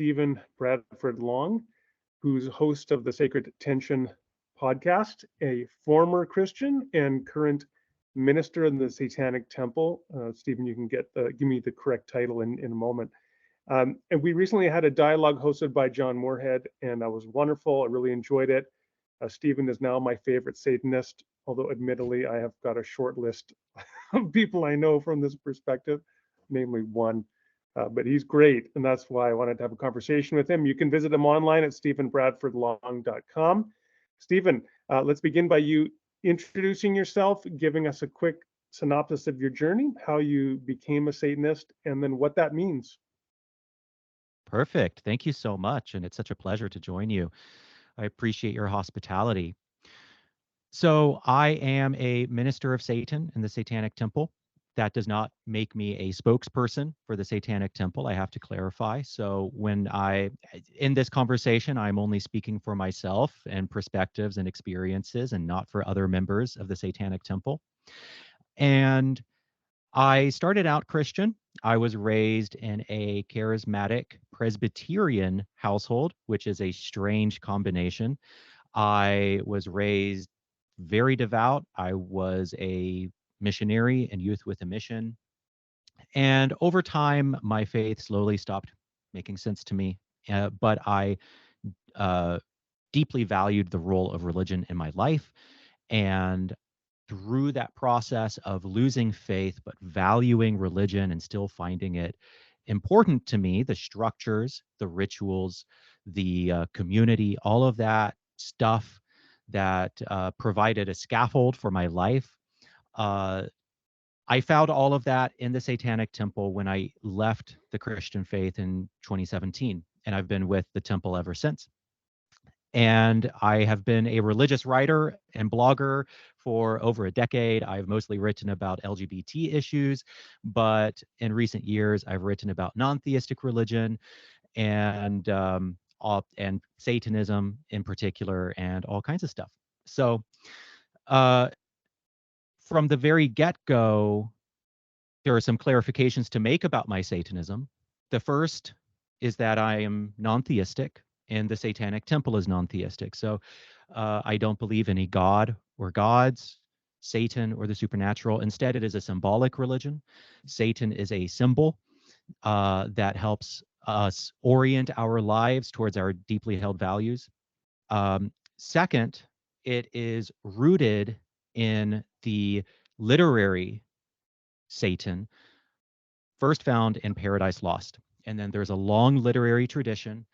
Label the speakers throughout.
Speaker 1: Stephen Bradford Long, who's host of the Sacred Tension podcast, a former Christian and current minister in the Satanic Temple. Stephen, you can give me the correct title in a moment. And we recently had a dialogue hosted by John Moorhead, and that was wonderful. I really enjoyed it. Stephen is now my favorite Satanist, although admittedly I have got a short list of people I know from this perspective, namely one. But he's great, and that's why I wanted to have a conversation with him. You can visit him online at stephenbradfordlong.com. Stephen, let's begin by you introducing yourself, giving us a quick synopsis of your journey, how you became a Satanist, and then what that means.
Speaker 2: Perfect. Thank you so much. And it's such a pleasure to join you. I appreciate your hospitality. So, I am a minister of Satan in the Satanic Temple. That does not make me a spokesperson for the Satanic Temple. I have to clarify. So, in this conversation, I'm only speaking for myself and perspectives and experiences and not for other members of the Satanic Temple. And I started out Christian. I was raised in a charismatic Presbyterian household, which is a strange combination. I was raised very devout. I was a missionary and youth with a mission. And over time, my faith slowly stopped making sense to me. But I uh, deeply valued the role of religion in my life. And through that process of losing faith, but valuing religion and still finding it important to me, the structures, the rituals, the community, all of that stuff that provided a scaffold for my life. Uh, I found all of that in the Satanic Temple when I left the Christian faith in 2017, and I've been with the temple ever since. And I have been a religious writer and blogger for over a decade. I've mostly written about LGBT issues, but in recent years, I've written about non-theistic religion and and Satanism in particular, and all kinds of stuff. So, uh, from the very get-go, there are some clarifications to make about my Satanism. The first is that I am non-theistic, and the Satanic Temple is non-theistic. So I don't believe any god or gods, Satan or the supernatural. Instead, it is a symbolic religion. Satan is a symbol that helps us orient our lives towards our deeply held values. Second, it is rooted in the literary Satan, first found in Paradise Lost. And then there's a long literary tradition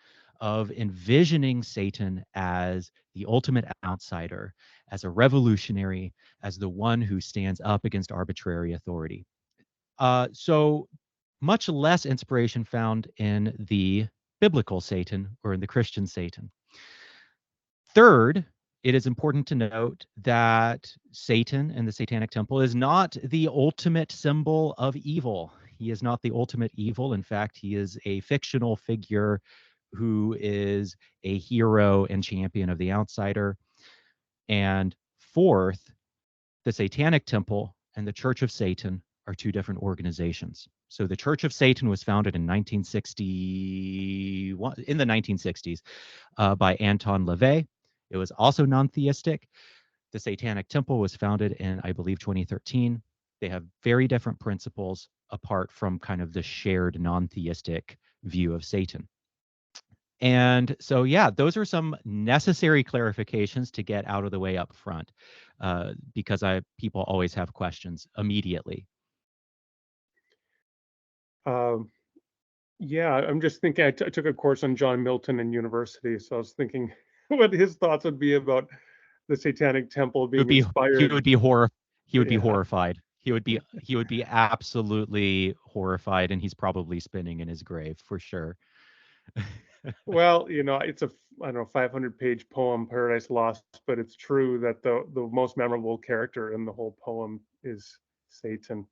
Speaker 2: of envisioning Satan as the ultimate outsider, as a revolutionary, as the one who stands up against arbitrary authority. So much less inspiration found in the biblical Satan or in the Christian Satan. Third, it is important to note that Satan and the Satanic Temple is not the ultimate symbol of evil. He is not the ultimate evil. In fact, he is a fictional figure who is a hero and champion of the outsider. And fourth, the Satanic Temple and the Church of Satan are two different organizations. So the Church of Satan was founded in 1960s by Anton LaVey. It was also non-theistic. The Satanic Temple was founded in, I believe, 2013. They have very different principles apart from kind of the shared non-theistic view of Satan. And so, yeah, those are some necessary clarifications to get out of the way up front, because people always have questions immediately.
Speaker 1: Yeah, I'm just thinking, I took a course on John Milton in university, so I was thinking what his thoughts would be about the Satanic Temple
Speaker 2: It would
Speaker 1: being
Speaker 2: be he
Speaker 1: inspired.
Speaker 2: would be horror he would be
Speaker 1: Yeah.
Speaker 2: horrified. He would be absolutely horrified, and he's probably spinning in his grave for sure.
Speaker 1: Well, it's I don't know, 500-page poem, Paradise Lost, but it's true that the most memorable character in the whole poem is Satan.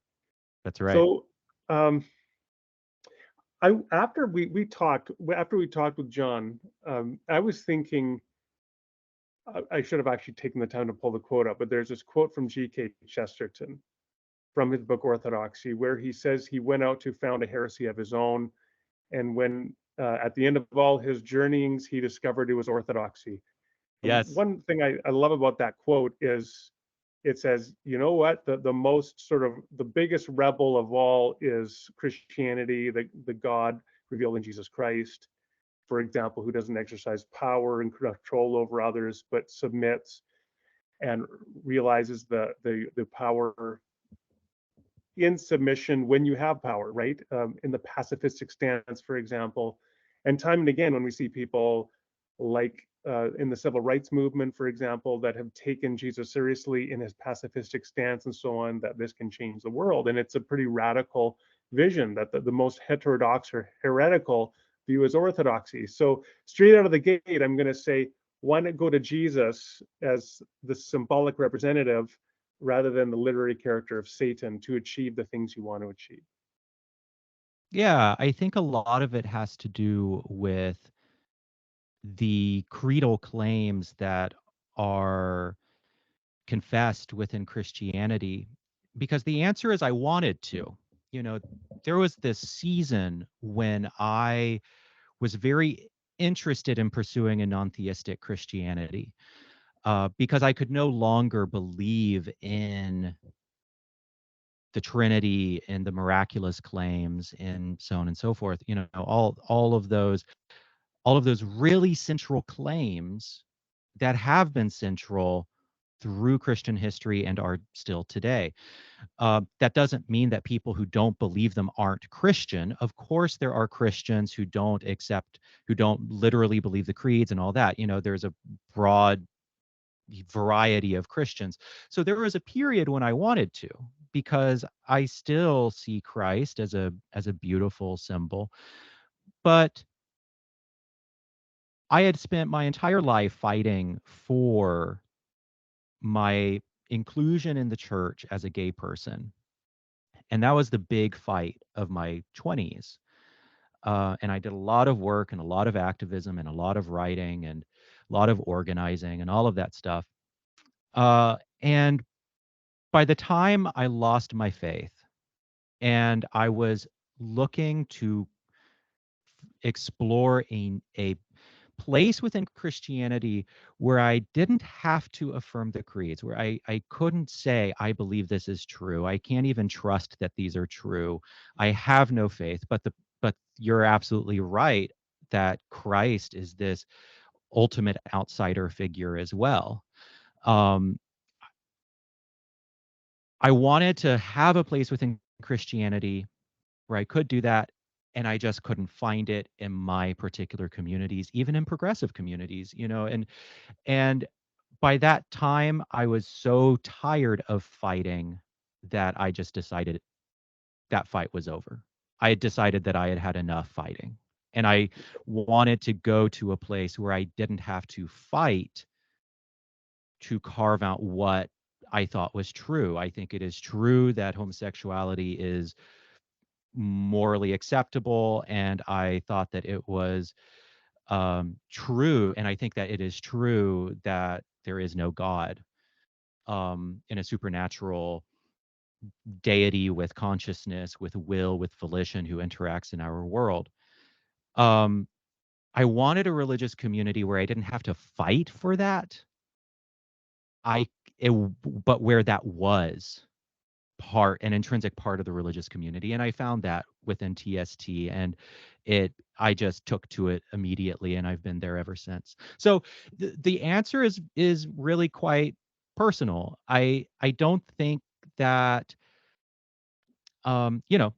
Speaker 2: That's right.
Speaker 1: So, um, I after we talked with John, I was thinking I should have actually taken the time to pull the quote up, but there's this quote from G.K. Chesterton from his book Orthodoxy, where he says he went out to found a heresy of his own, and when At the end of all his journeyings, he discovered it was orthodoxy. And
Speaker 2: Yes.
Speaker 1: one thing I love about that quote is it says, you know what, the most sort of the biggest rebel of all is Christianity, the God revealed in Jesus Christ, for example, who doesn't exercise power and control over others, but submits and realizes the power in submission when you have power, right? In the pacifistic stance, for example. And time and again, when we see people like in the civil rights movement, for example, that have taken Jesus seriously in his pacifistic stance and so on, that this can change the world. And it's a pretty radical vision that the most heterodox or heretical view is orthodoxy. So straight out of the gate, I'm going to say, why not go to Jesus as the symbolic representative rather than the literary character of Satan to achieve the things you want to achieve?
Speaker 2: Yeah, I think a lot of it has to do with the creedal claims that are confessed within Christianity, because the answer is I wanted to. You know, there was this season when I was very interested in pursuing a non-theistic Christianity, because I could no longer believe in the Trinity and the miraculous claims and so on and so forth. You know, all of those really central claims that have been central through Christian history and are still today. That doesn't mean that people who don't believe them aren't Christian. Of course, there are Christians who don't literally believe the creeds and all that. You know, there's a broad variety of Christians. So there was a period when I wanted to, because I still see Christ as a beautiful symbol. But I had spent my entire life fighting for my inclusion in the church as a gay person. And that was the big fight of my 20s. And I did a lot of work and a lot of activism and a lot of writing and a lot of organizing and all of that stuff. And by the time I lost my faith and I was looking to explore a place within Christianity where I didn't have to affirm the creeds, where I couldn't say, I believe this is true. I can't even trust that these are true. I have no faith. But you're absolutely right that Christ is this ultimate outsider figure as well. Um, I wanted to have a place within Christianity where I could do that, and I just couldn't find it in my particular communities, even in progressive communities, you know, and by that time, I was so tired of fighting that I just decided that fight was over. I had decided that I had had enough fighting, and I wanted to go to a place where I didn't have to fight to carve out what I thought was true. I think it is true that homosexuality is morally acceptable, and I thought that it was true, and I think that it is true that there is no God, in a supernatural deity with consciousness, with will, with volition, who interacts in our world. Um, I wanted a religious community where I didn't have to fight for that. I it, but where that was an intrinsic part of the religious community, and I found that within TST, and I just took to it immediately, and I've been there ever since. So the answer is really quite personal. I don't think that, you know,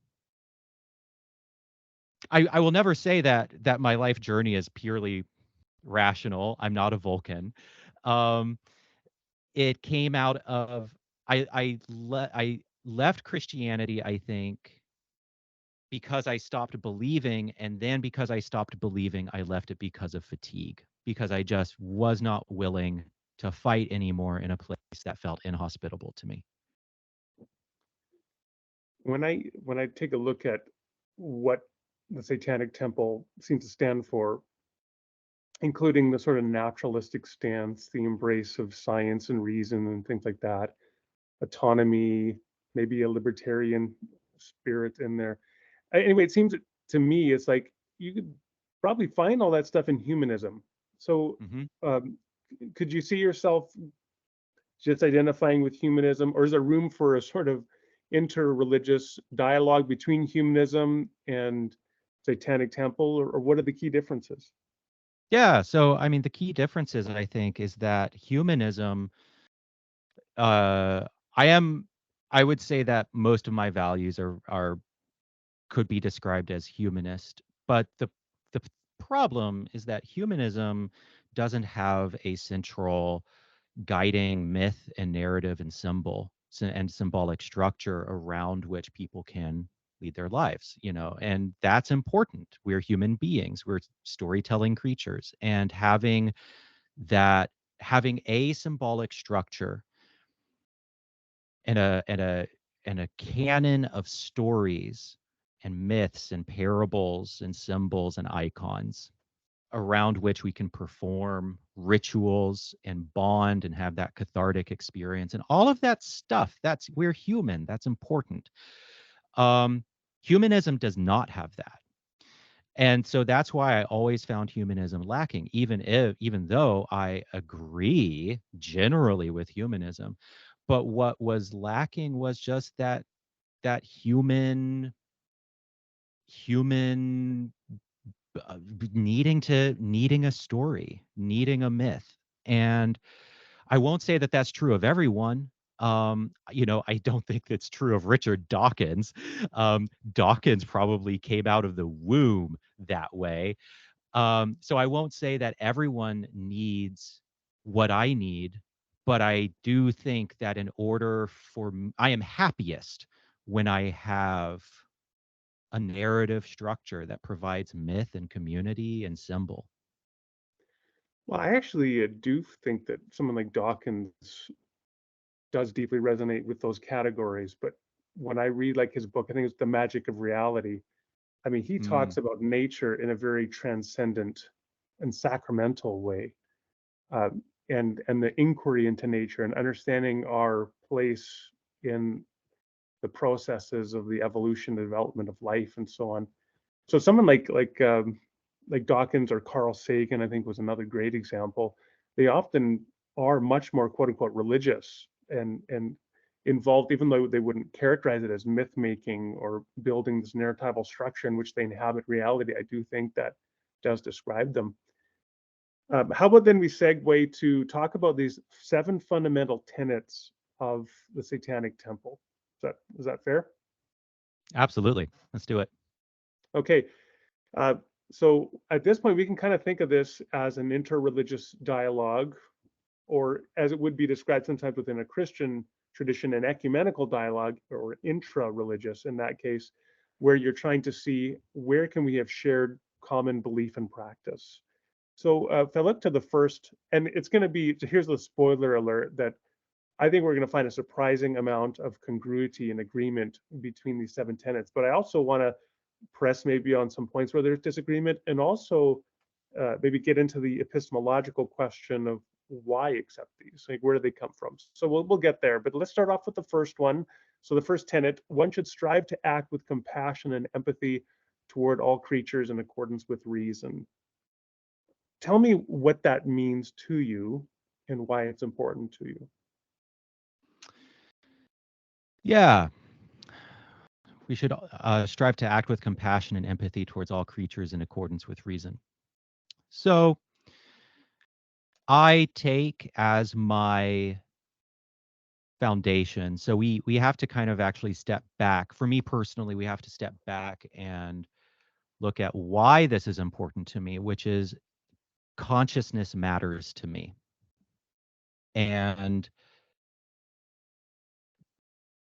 Speaker 2: I will never say that my life journey is purely rational. I'm not a Vulcan. Um, it came out of I left Christianity, I think, because I stopped believing, and then because I stopped believing, I left it because of fatigue, because I just was not willing to fight anymore in a place that felt inhospitable to me.
Speaker 1: When I take a look at what the Satanic Temple seems to stand for, including the sort of naturalistic stance, the embrace of science and reason and things like that, autonomy, maybe a libertarian spirit in there. Anyway, it seems to me it's like you could. probably find all that stuff in humanism. So,
Speaker 2: Mhm.
Speaker 1: um, could you see yourself just identifying with humanism, or is there room for a sort of inter-religious dialogue between humanism and Satanic Temple, or what are the key differences?
Speaker 2: Yeah, so I mean, the key differences I think is that humanism, uh, I am, I would say that most of my values are could be described as humanist, but the problem is that humanism doesn't have a central guiding myth and narrative and and symbolic structure around which people can lead their lives, and that's important. We're human beings, we're storytelling creatures, and that having a symbolic structure and a canon of stories and myths and parables and symbols and icons around which we can perform rituals and bond and have that cathartic experience and all of that stuff. That's We're human. That's important. Um, Humanism does not have that. And so that's why I always found humanism lacking, even though I agree generally with humanism. But what was lacking was just that human needing a story, needing a myth. And I won't say that that's true of everyone. I don't think that's true of Richard Dawkins. Dawkins probably came out of the womb that way. So I won't say that everyone needs what I need, but I do think that in order for I am happiest when I have a narrative structure that provides myth and community and symbol.
Speaker 1: Well, I actually do think that someone like Dawkins does deeply resonate with those categories. But when I read like his book, I think it's The Magic of Reality. I mean, he talks
Speaker 2: Mm,
Speaker 1: about nature in a very transcendent and sacramental way, and the inquiry into nature and understanding our place in the processes of the evolution, the development of life, and so on. So someone like Dawkins or Carl Sagan, I think, was another great example. They often are much more quote unquote religious and involved, even though they wouldn't characterize it as myth making or building this narratival structure in which they inhabit reality. I do think that does describe them. How about then we segue to talk about these 7 fundamental tenets of the Satanic Temple? Is that fair?
Speaker 2: absolutely. Let's do it.
Speaker 1: Okay. Uh, so at this point, we can kind of think of this as an interreligious dialogue, or as it would be described sometimes within a Christian tradition, an ecumenical dialogue, or intra-religious in that case, where you're trying to see where can we have shared common belief and practice. So if I look to the first, and it's going to be, so here's the spoiler alert, that I think we're going to find a surprising amount of congruity and agreement between these 7 tenets. But I also want to press maybe on some points where there's disagreement, and also maybe get into the epistemological question of why accept these, like where do they come from. So we'll get there, but let's start off with the first one. So the first tenet: one should strive to act with compassion and empathy toward all creatures in accordance with reason. Tell me what that means to you and why it's important to you.
Speaker 2: Yeah, we should strive to act with compassion and empathy towards all creatures in accordance with reason. So I take as my foundation. So we have to kind of actually step back. For me personally, we have to step back and look at why this is important to me, which is consciousness matters to me. And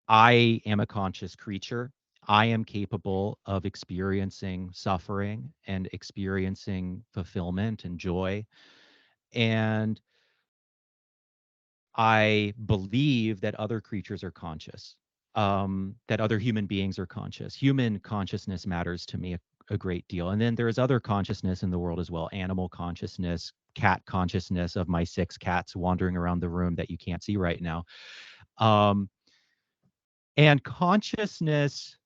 Speaker 2: I am a conscious creature. I am capable of experiencing suffering and experiencing fulfillment and joy. And I believe that other creatures are conscious, that other human beings are conscious. Human consciousness matters to me a great deal. And then there is other consciousness in the world as well: animal consciousness, cat consciousness of my 6 cats wandering around the room that you can't see right now. Um, and consciousness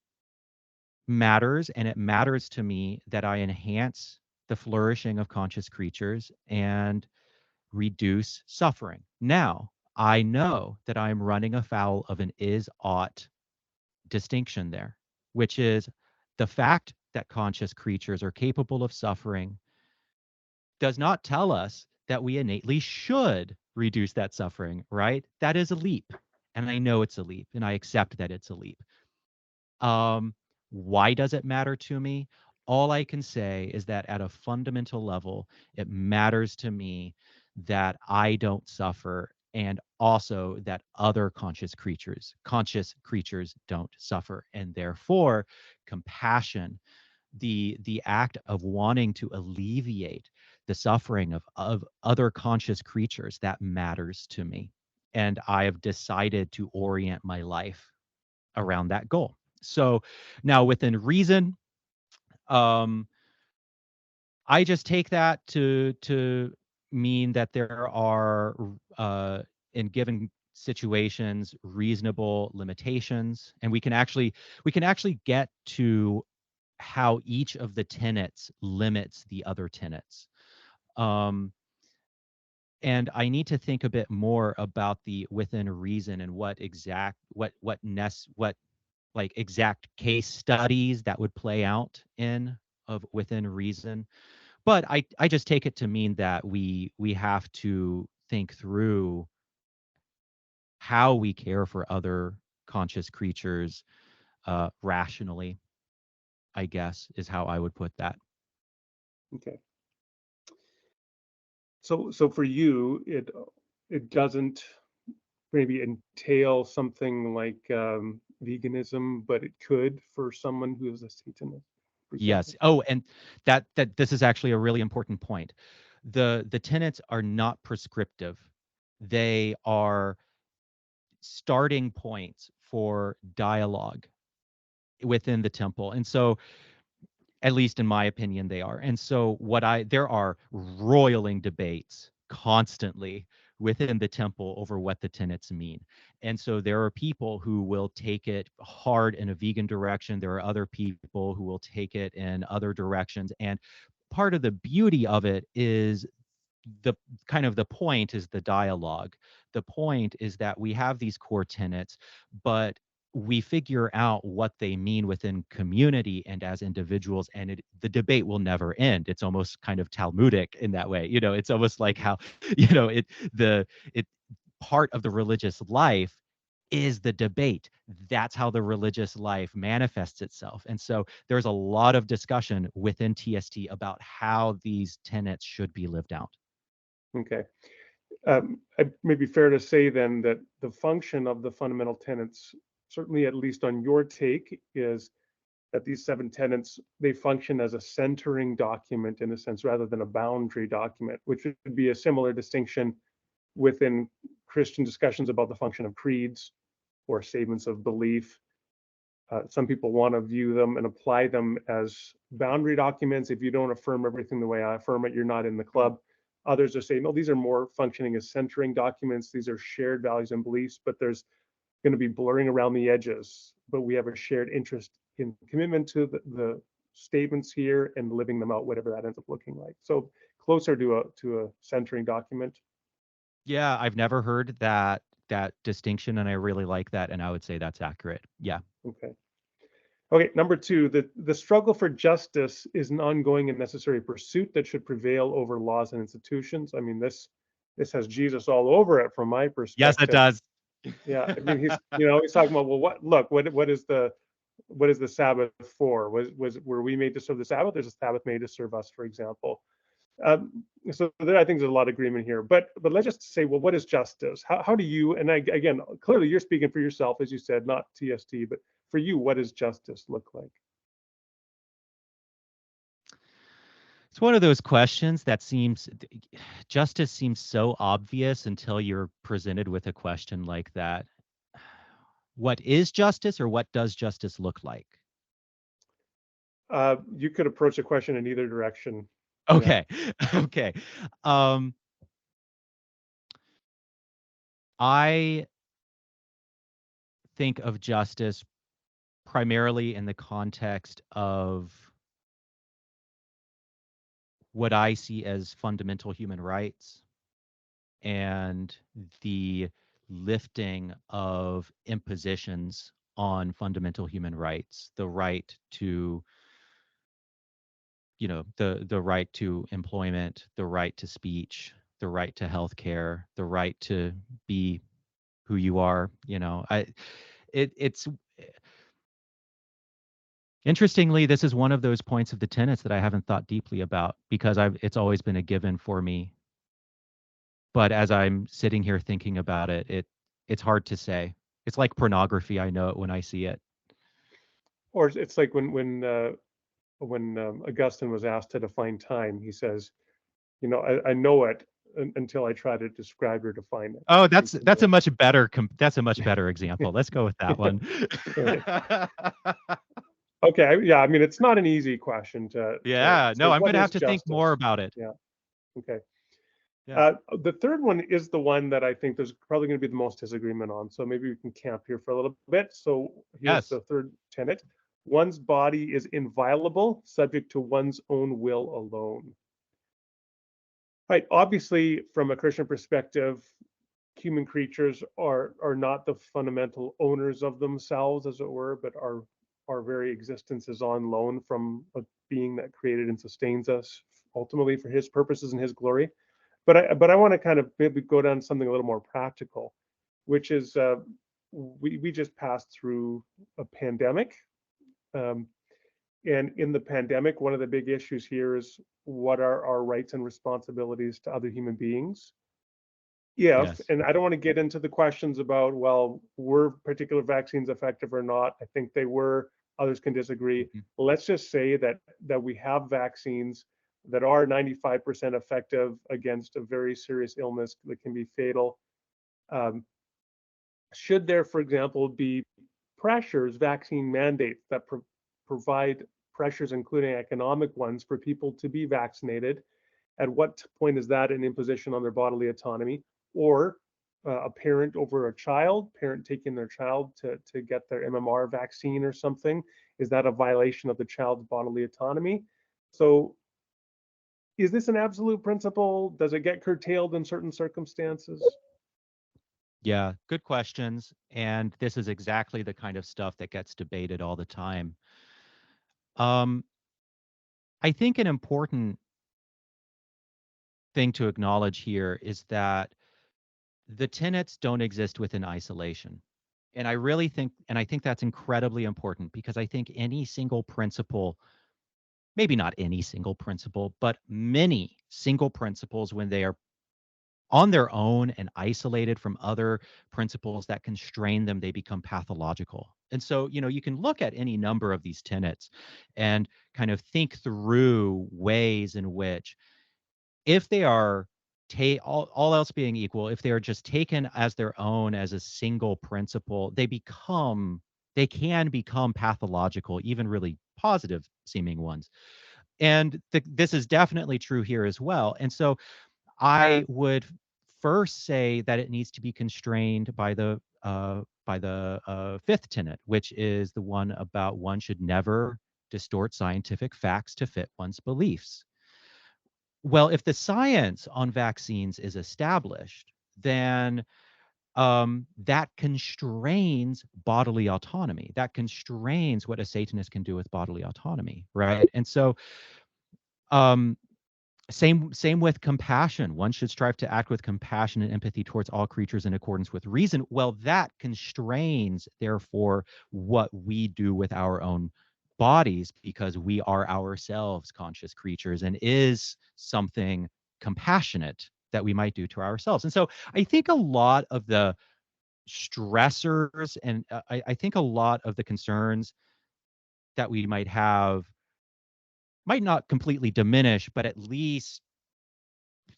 Speaker 2: matters, and it matters to me that I enhance the flourishing of conscious creatures and reduce suffering. Now, I know that I'm running afoul of an is-ought distinction there, which is the fact that conscious creatures are capable of suffering does not tell us that we innately should reduce that suffering, right? That is a leap. And I know it's a leap, and I accept that it's a leap. Um, why does it matter to me? All I can say is that at a fundamental level, it matters to me that I don't suffer, and also that other conscious creatures don't suffer. And therefore, compassion, the act of wanting to alleviate the suffering of other conscious creatures, that matters to me. And I have decided to orient my life around that goal. So now within reason, um, I just take that to mean that there are in given situations reasonable limitations, and we can actually get to how each of the tenets limits the other tenets. Um, and I need to think a bit more about the within reason and what like exact case studies that would play out in of within reason. But I just take it to mean that we have to think through how we care for other conscious creatures rationally, I guess, is how I would put that.
Speaker 1: Okay. So for you, it doesn't maybe entail something like veganism, but it could for someone who is a Satanist, for
Speaker 2: Yes.
Speaker 1: example.
Speaker 2: Oh, and that this is actually a really important point. The tenets are not prescriptive. They are starting points for dialogue within the temple. And so, at least in my opinion, they are. And so there are roiling debates constantly within the temple over what the tenets mean. And so there are people who will take it hard in a vegan direction. There are other people who will take it in other directions. And part of the beauty of it is the kind of the point is the dialogue. The point is that we have these core tenets, but we figure out what they mean within community and as individuals, and the debate will never end. It's almost kind of Talmudic in that way. It's almost like how, it part of the religious life is the debate. That's how the religious life manifests itself. And so there's a lot of discussion within TST about how these tenets should be lived out.
Speaker 1: Okay. It may be fair to say then that the function of the fundamental tenets, certainly at least on your take, is that these seven tenets, they function as a centering document in a sense rather than a boundary document, which would be a similar distinction within Christian discussions about the function of creeds or statements of belief. Some people want to view them and apply them as boundary documents. If you don't affirm everything the way I affirm it, you're not in the club. Others are saying, no, these are more functioning as centering documents. These are shared values and beliefs, but there's going to be blurring around the edges. But we have a shared interest in commitment to the statements here and living them out, whatever that ends up looking like. So closer to a centering document.
Speaker 2: Yeah, I've never heard that distinction, and I really like that, and I would say that's accurate. Yeah.
Speaker 1: Okay. Okay, number two, the struggle for justice is an ongoing and necessary pursuit that should prevail over laws and institutions. I mean, this has Jesus all over it from my
Speaker 2: Yes, it
Speaker 1: perspective.
Speaker 2: does.
Speaker 1: Yeah, I mean, he's talking about, well, what is the Sabbath for? Were we made to serve the Sabbath? There's a Sabbath made to serve us, for example. So there, I think there's a lot of agreement here. But let's just say, well, what is justice? How do you? And again, clearly you're speaking for yourself, as you said, not TST, but for you, what does justice look like?
Speaker 2: It's one of those questions that justice seems so obvious until you're presented with a question like that. What is justice, or what does justice look like?
Speaker 1: You could approach a question in either direction. Yeah.
Speaker 2: Okay. Okay. Um, I think of justice primarily in the context of what I see as fundamental human rights and the lifting of impositions on fundamental human rights, the right to, the right to employment, the right to speech, the right to health care, the right to be who you are. It's interestingly, this is one of those points of the tenets that I haven't thought deeply about because it's always been a given for me. But as I'm sitting here thinking about it, it's hard to say. It's like pornography. I know it when I see it.
Speaker 1: Or it's like when Augustine was asked to define time, he says, I know it until I try to describe or define it.
Speaker 2: Oh,
Speaker 1: I think
Speaker 2: that's a much better that's a much better example. Let's go with that one.
Speaker 1: Okay, yeah, I mean, it's not an easy question to
Speaker 2: Yeah,
Speaker 1: say
Speaker 2: no, I'm
Speaker 1: what
Speaker 2: gonna
Speaker 1: is
Speaker 2: have to think more
Speaker 1: justice.
Speaker 2: about it.
Speaker 1: Yeah, okay.
Speaker 2: Yeah.
Speaker 1: The third one is the one that I think there's probably going to be the most disagreement on. So maybe we can camp here for a little bit. So here's
Speaker 2: Yes.
Speaker 1: the third tenet: one's body is inviolable, subject to one's own will alone. Right. Obviously, from a Christian perspective, human creatures are not the fundamental owners of themselves, as it were, but our very existence is on loan from a being that created and sustains us ultimately for his purposes and his glory. But I want to kind of maybe go down to something a little more practical, which is we just passed through a pandemic. Um, and in the pandemic, one of the big issues here is what are our rights and responsibilities to other human beings? If,
Speaker 2: Yes.
Speaker 1: and I don't want to get into the questions about, well, were particular vaccines effective or not? I think they were. Others can disagree.
Speaker 2: Mhm.
Speaker 1: Let's just say that we have vaccines that are 95% effective against a very serious illness that can be fatal. Um, should there, for example, be pressures, vaccine mandates that provide pressures, including economic ones, for people to be vaccinated? At what point is that an imposition on their bodily autonomy? Or a parent over a child, parent taking their child to get their MMR vaccine or something, is that a violation of the child's bodily autonomy? So is this an absolute principle? Does it get curtailed in certain circumstances?
Speaker 2: Yeah, good questions. And this is exactly the kind of stuff that gets debated all the time. Um, I think an important thing to acknowledge here is that the tenets don't exist within isolation. And I think that's incredibly important because I think any single principle, maybe not any single principle, but many single principles, when they are on their own and isolated from other principles that constrain them, they become pathological. And so, you can look at any number of these tenets and kind of think through ways in which, if they are all else being equal, if they are just taken as their own as a single principle, they can become pathological, even really positive seeming ones. And this is definitely true here as well. And so I would first say that it needs to be constrained by the fifth tenet, which is the one about one should never distort scientific facts to fit one's beliefs. Well, if the science on vaccines is established, then that constrains bodily autonomy. That constrains what a Satanist can do with bodily autonomy, right? And so, um, same with compassion. One should strive to act with compassion and empathy towards all creatures in accordance with reason. Well, that constrains, therefore, what we do with our own bodies because we are ourselves conscious creatures and is something compassionate that we might do to ourselves. And so I think a lot of the stressors and I think a lot of the concerns that we might have might not completely diminish, but at least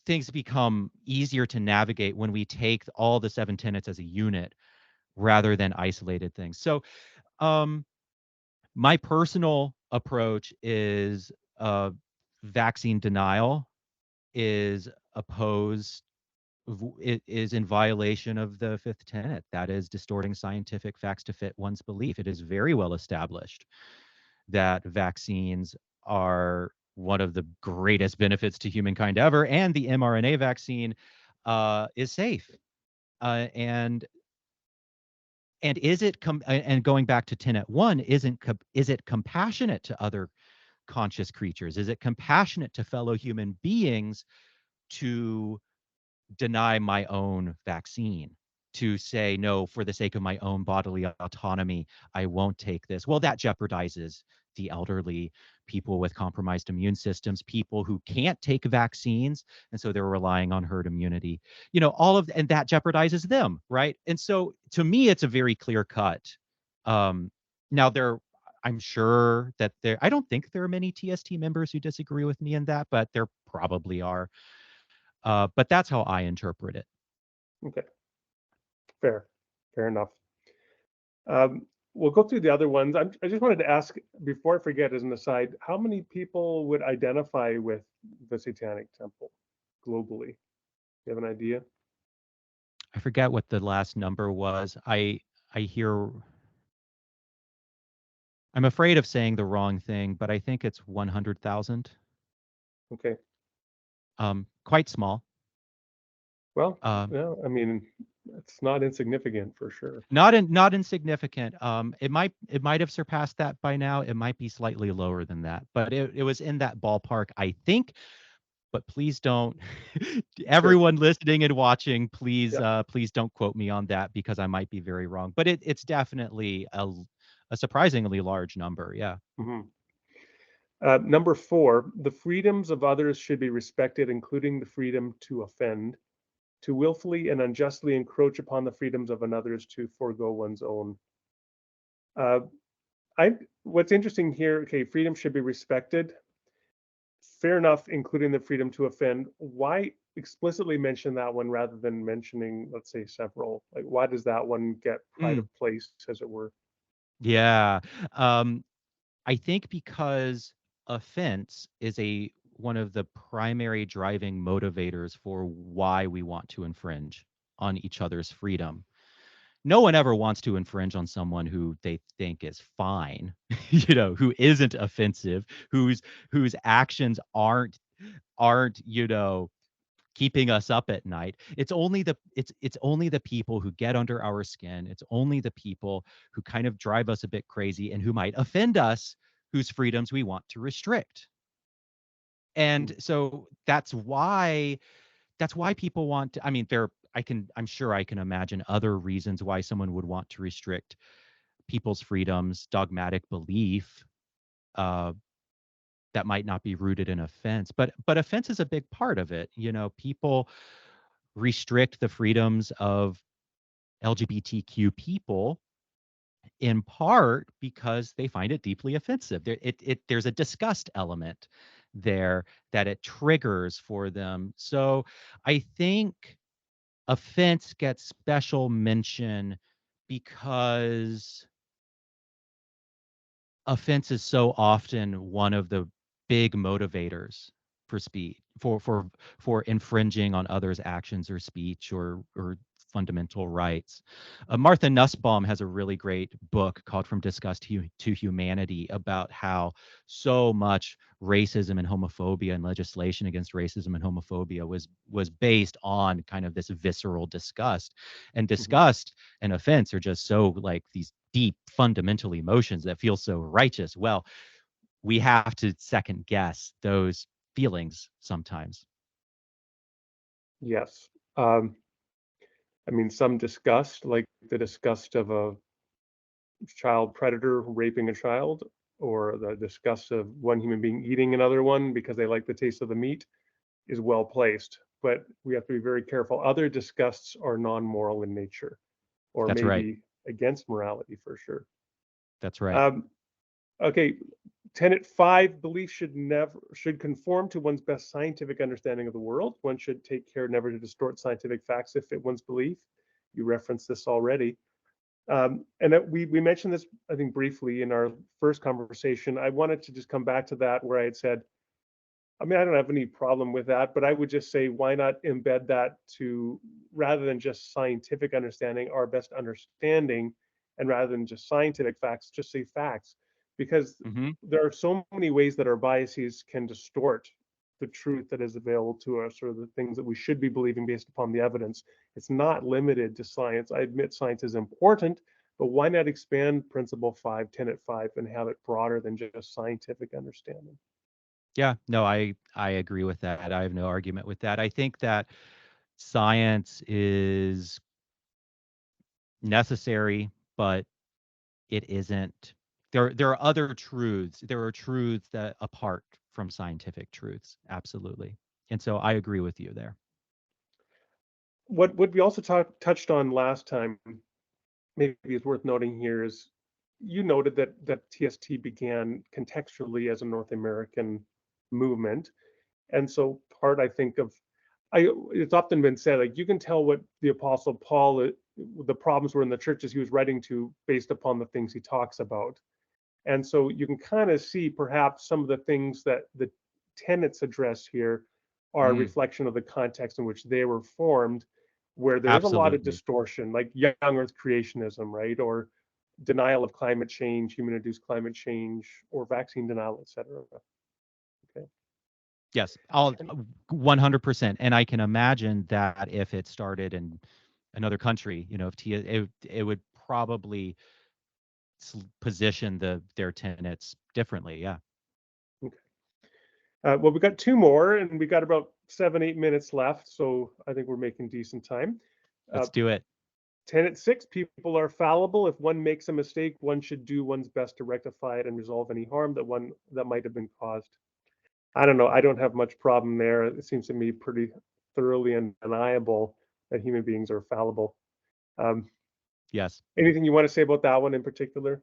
Speaker 2: things become easier to navigate when we take all the seven tenets as a unit rather than isolated things. So, um, my personal approach is vaccine denial is opposed. It is in violation of the fifth tenet. That is distorting scientific facts to fit one's belief. It is very well established that vaccines are one of the greatest benefits to humankind ever, and the mRNA vaccine is safe. And is it and going back to tenet one, is it compassionate to other conscious creatures? Is it compassionate to fellow human beings to deny my own vaccine, to say, no, for the sake of my own bodily autonomy, I won't take this? Well, that jeopardizes the elderly, people with compromised immune systems, people who can't take vaccines. And so they're relying on herd immunity, and that jeopardizes them. Right. And so to me, it's a very clear cut. Um, now I'm sure that I don't think there are many TST members who disagree with me in that, but there probably are. But that's how I interpret it.
Speaker 1: Okay, fair enough. We'll go through the other ones. I just wanted to ask, before I forget, as an aside, how many people would identify with the Satanic Temple globally? You have an idea?
Speaker 2: I forget what the last number was. I hear I'm afraid of saying the wrong thing, but I think it's 100,000.
Speaker 1: Okay.
Speaker 2: Quite small.
Speaker 1: Well,
Speaker 2: Um,
Speaker 1: yeah, I mean, it's not insignificant for sure.
Speaker 2: not insignificant. It might have surpassed that by now. It might be slightly lower than that, but it was in that ballpark, I think. But please don't,
Speaker 1: Sure.
Speaker 2: everyone listening and watching, please
Speaker 1: Yeah.
Speaker 2: please don't quote me on that, because I might be very wrong. But it's definitely a surprisingly large number. Yeah.
Speaker 1: Mhm. Number 4, the freedoms of others should be respected, including the freedom to offend. To willfully and unjustly encroach upon the freedoms of another is to forego one's own. Uh, I What's interesting here, okay, freedom should be respected. Fair enough, including the freedom to offend. Why explicitly mention that one rather than mentioning, let's say, several? Like, why does that one get pride
Speaker 2: Mm,
Speaker 1: of place, as it were?
Speaker 2: yeah. Um, I think because offense is one of the primary driving motivators for why we want to infringe on each other's freedom. No one ever wants to infringe on someone who they think is fine, who isn't offensive, whose actions aren't, keeping us up at night. It's only the people who get under our skin. It's only the people who kind of drive us a bit crazy and who might offend us, whose freedoms we want to restrict.
Speaker 1: Mm.
Speaker 2: And so that's why people want to, I mean, I'm sure I can imagine other reasons why someone would want to restrict people's freedoms, dogmatic belief, uh, that might not be rooted in offense, but offense is a big part of it. People restrict the freedoms of LGBTQ people in part because they find it deeply offensive. There's a disgust element there that it triggers for them. So I think offense gets special mention because offense is so often one of the big motivators for speech, for infringing on others' actions or speech or fundamental rights. Martha Nussbaum has a really great book called From Disgust to Humanity about how so much racism and homophobia and legislation against racism and homophobia was based on kind of this visceral disgust. And
Speaker 1: Mhm.
Speaker 2: disgust and offense are just so like these deep fundamental emotions that feel so righteous. Well, we have to second guess those feelings sometimes.
Speaker 1: Yes. Um, I mean, some disgust, like the disgust of a child predator raping a child, or the disgust of one human being eating another one because they like the taste of the meat, is well placed. But we have to be very careful. Other disgusts are non moral in nature, or
Speaker 2: That's right.
Speaker 1: maybe against morality for sure.
Speaker 2: That's right.
Speaker 1: Um, okay, tenet 5: belief should conform to one's best scientific understanding of the world. One should take care never to distort scientific facts that fit one's belief. You referenced this already. And we mentioned this, I think, briefly in our first conversation. I wanted to just come back to that where I had said, I mean, I don't have any problem with that, but I would just say, why not embed that to, rather than just scientific understanding, our best understanding, and rather than just scientific facts, just say facts. because
Speaker 2: Hmm.
Speaker 1: there are so many ways that our biases can distort the truth that is available to us, or the things that we should be believing based upon the evidence. It's not limited to science. I admit science is important, but why not expand Principle 5, Tenet 5, and have it broader than just scientific understanding?
Speaker 2: Yeah, no, I agree with that. I have no argument with that. I think that science is necessary, but it isn't. There are other truths. There are truths that apart from scientific truths. Absolutely. And so I agree with you there.
Speaker 1: What we also touched on last time, maybe is worth noting here, is you noted that TST began contextually as a North American movement. And so part, I think, of it's often been said, like, you can tell what the Apostle Paul, the problems were in the churches he was writing to based upon the things he talks about. And so you can kind of see perhaps some of the things that the tenets address here are a
Speaker 2: Mm,
Speaker 1: reflection of the context in which they were formed, where there is a lot of
Speaker 2: absolutely.
Speaker 1: distortion, like young earth creationism, right? Or denial of climate change, human induced climate change, or vaccine denial, et cetera. Okay.
Speaker 2: Yes, I'll 100%. And I can imagine that if it started in another country, if it would probably position their tenets differently. Yeah,
Speaker 1: Okay. Well, we got two more, and we got about 7, 8 minutes left, so I think we're making decent time. Uh,
Speaker 2: let's do it.
Speaker 1: Tenet 6: people are fallible. If one makes a mistake, one should do one's best to rectify it and resolve any harm that might have been caused. I don't know. I don't have much problem there. It seems to me pretty thoroughly undeniable that human beings are fallible. Um,
Speaker 2: Yes.
Speaker 1: Anything you want to say about that one in particular?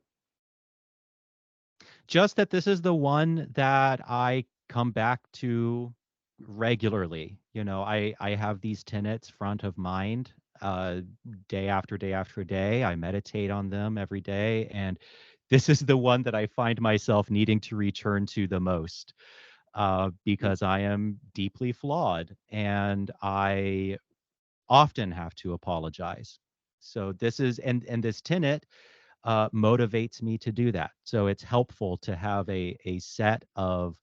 Speaker 2: Just that this is the one that I come back to regularly. I have these tenets front of mind day after day after day. I meditate on them every day, and this is the one that I find myself needing to return to the most because I am deeply flawed and I often have to apologize. So this is and this tenet motivates me to do that. So it's helpful to have a set of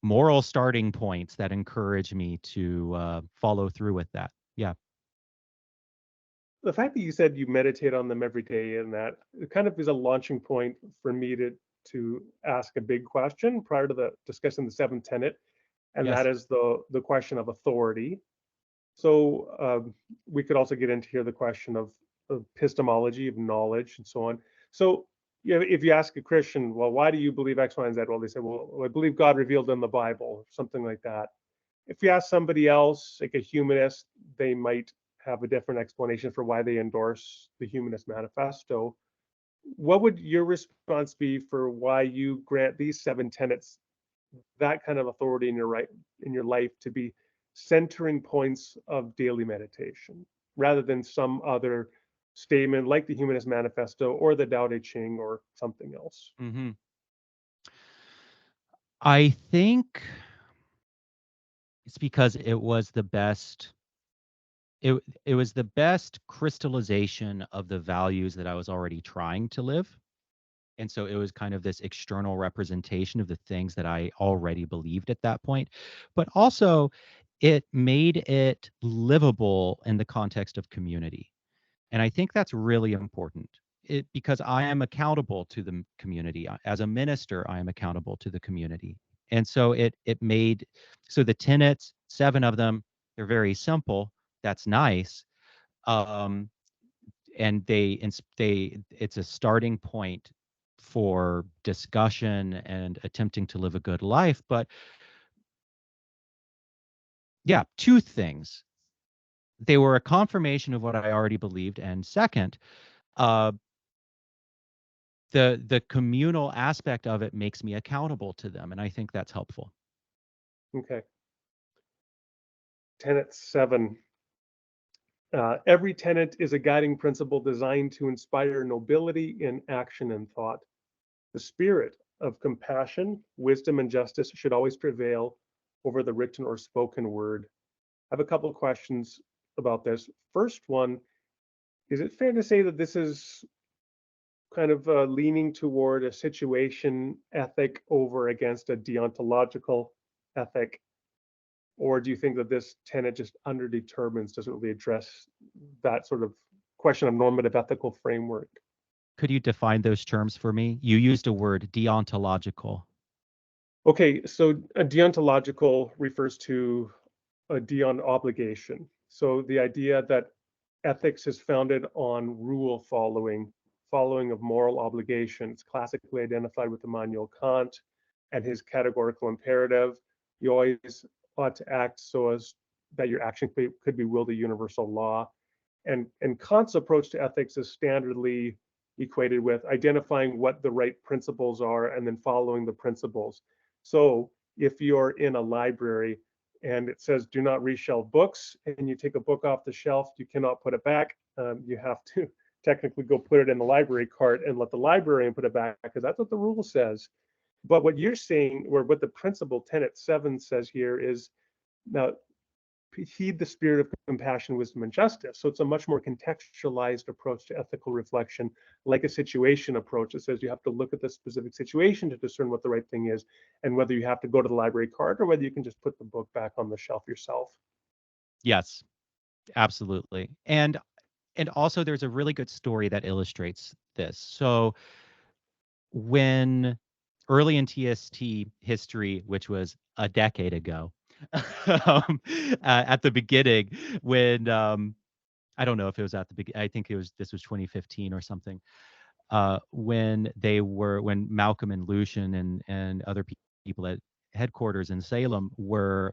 Speaker 2: moral starting points that encourage me to follow through with that. Yeah.
Speaker 1: The fact that you said you meditate on them every day, and that it kind of is a launching point for me to ask a big question prior to the discussing the seventh tenet, and that
Speaker 2: Yes.
Speaker 1: is the question of authority. So we could also get into here the question of epistemology, of knowledge, and so on. So if you ask a Christian, well, why do you believe X, Y, and Z? Well, they say, well, I believe God revealed in the Bible, or something like that. If you ask somebody else, like a humanist, they might have a different explanation for why they endorse the Humanist Manifesto. What would your response be for why you grant these seven tenets that kind of authority in your life to be centering points of daily meditation, rather than some other statement like the Humanist Manifesto or the Tao Te Ching or something else?
Speaker 2: Hmm. I think it's because it was the best crystallization of the values that I was already trying to live. And so it was kind of this external representation of the things that I already believed at that point. But also, it made it livable in the context of community. And I think that's really important. Because I am accountable to the community. As a minister, I am accountable to the community. And so it made so the tenets, seven of them, they're very simple. That's nice. Um, and they it's a starting point for discussion and attempting to live a good life. But yeah, two things. They were a confirmation of what I already believed, and second, uh, the communal aspect of it makes me accountable to them, and I think that's helpful.
Speaker 1: Okay. Tenet 7. Every tenet is a guiding principle designed to inspire nobility in action and thought. The spirit of compassion, wisdom, and justice should always prevail over the written or spoken word. I have a couple of questions about this. First one, is it fair to say that this is kind of leaning toward a situation ethic over against a deontological ethic? Or do you think that this tenet just underdetermines, doesn't really address that sort of question of normative ethical framework?
Speaker 2: Could you define those terms for me? You used a word, deontological.
Speaker 1: Okay, so a deontological refers to a deon obligation. So the idea that ethics is founded on rule following, following of moral obligations, classically identified with Immanuel Kant and his categorical imperative. You always ought to act so as that your action could be willed a universal law. And Kant's approach to ethics is standardly equated with identifying what the right principles are and then following the principles. So if you're in a library and it says do not reshelve books, and you take a book off the shelf, you cannot put it back. You have to technically go put it in the library cart and let the librarian put it back, because that's what the rule says. But what you're saying, or what the principle tenet 7 says here, is now heed the spirit of compassion, wisdom, and justice. So it's a much more contextualized approach to ethical reflection, like a situation approach. It says you have to look at the specific situation to discern what the right thing is, and whether you have to go to the library card or whether you can just put the book back on the shelf yourself.
Speaker 2: Yes, absolutely. And also there's a really good story that illustrates this. So when early in TST history, which was a decade ago, at the beginning, when I don't know if it was at the beginning, I think this was 2015 or something, when Malcolm and Lucian and other people at headquarters in Salem were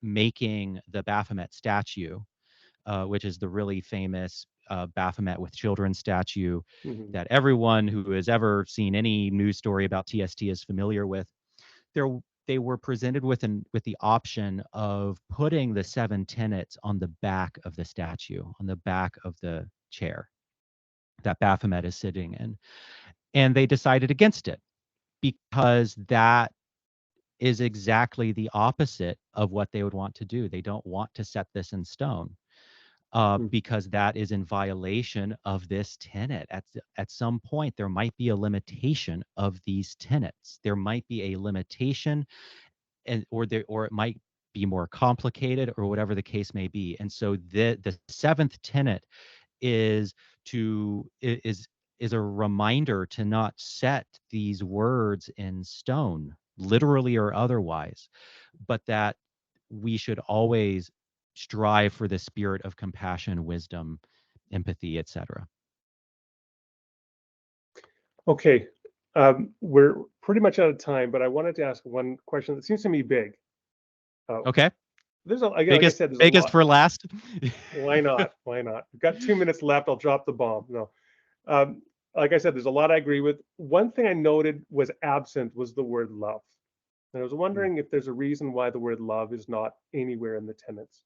Speaker 2: making the Baphomet statue, which is the really famous Baphomet with children statue
Speaker 1: Mhm.
Speaker 2: that everyone who has ever seen any news story about TST is familiar with. There, they were presented with the option of putting the 7 tenets on the back of the statue, on the back of the chair that Baphomet is sitting in, and they decided against it because that is exactly the opposite of what they would want to do. They don't want to set this in stone.
Speaker 1: Mhm.
Speaker 2: Because that is in violation of this tenet. At some point, there might be a limitation of these tenets. There might be a limitation, or it might be more complicated, or whatever the case may be. And so the seventh tenet is is a reminder to not set these words in stone, literally or otherwise, but that we should always strive for the spirit of compassion, wisdom, empathy, etc.
Speaker 1: Okay, we're pretty much out of time, but I wanted to ask one question that seems to me big. Uh,
Speaker 2: Okay.
Speaker 1: there's a, again, like I
Speaker 2: Biggest
Speaker 1: said, there's a
Speaker 2: biggest
Speaker 1: lot.
Speaker 2: for last.
Speaker 1: Why not? Why not? We've got 2 minutes left. I'll drop the bomb. No, um, like I said, there's a lot I agree with. One thing I noted was absent was the word love. And I was wondering if there's a reason why the word love is not anywhere in the tenets.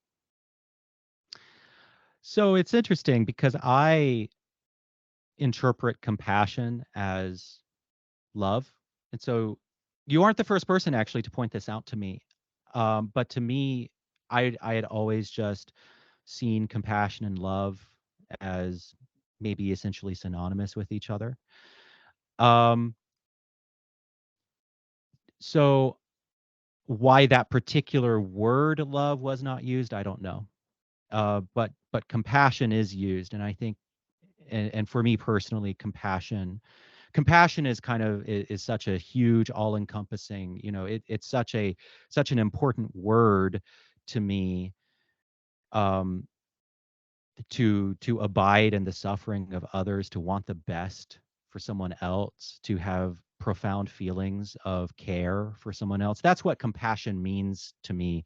Speaker 2: So it's interesting because I interpret compassion as love. And so you aren't the first person actually to point this out to me. But to me, I had always just seen compassion and love as maybe essentially synonymous with each other. Um, so why that particular word love was not used, I don't know. But compassion is used, and I think, and for me personally, compassion is kind of is such a huge, all-encompassing. It's such an important word to me. Um, to abide in the suffering of others, to want the best for someone else, to have profound feelings of care for someone else. That's what compassion means to me,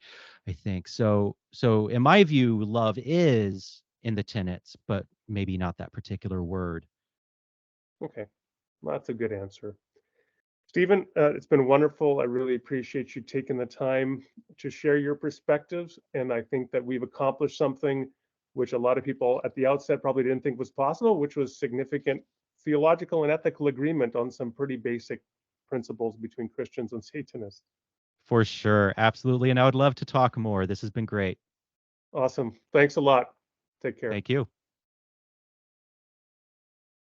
Speaker 2: I think. So in my view, love is in the tenets, but maybe not that particular word.
Speaker 1: Okay, well, that's a good answer. Stephen, it's been wonderful. I really appreciate you taking the time to share your perspectives. And I think that we've accomplished something which a lot of people at the outset probably didn't think was possible, which was significant theological and ethical agreement on some pretty basic principles between Christians and Satanists.
Speaker 2: For sure, absolutely. And I would love to talk more. This has been great.
Speaker 1: Awesome. Thanks a lot. Take care.
Speaker 2: Thank you.